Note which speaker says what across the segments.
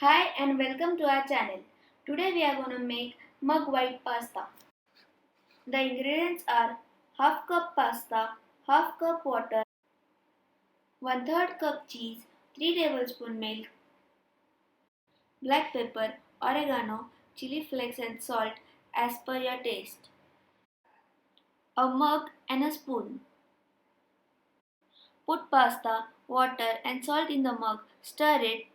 Speaker 1: Hi and welcome to our channel. Today we are going to make mug white pasta. The ingredients are half cup pasta, half cup water, 1/3 cup cheese, 3 tablespoon milk, black pepper, oregano, chili flakes and salt as per your taste. A mug and a spoon. Put pasta, water and salt in the mug. Stir it.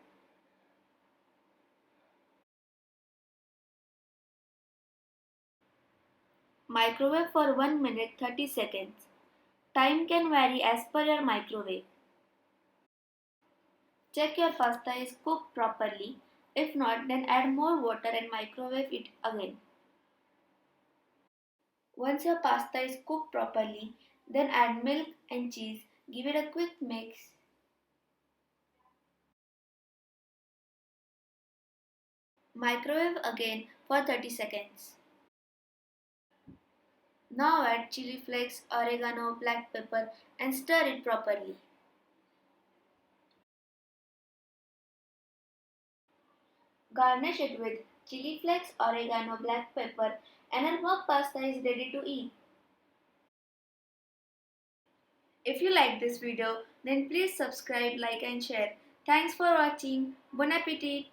Speaker 1: Microwave for 1 minute 30 seconds. Time can vary as per your microwave. Check your pasta is cooked properly. If not, then add more water and microwave it again. Once your pasta is cooked properly, then add milk and cheese. Give it a quick mix. Microwave again for 30 seconds. Now add chili flakes, oregano, black pepper and stir it properly. Garnish it with chili flakes, oregano, black pepper and our mug pasta is ready to eat. If you like this video, then please subscribe, like and share. Thanks for watching. Bon appetit!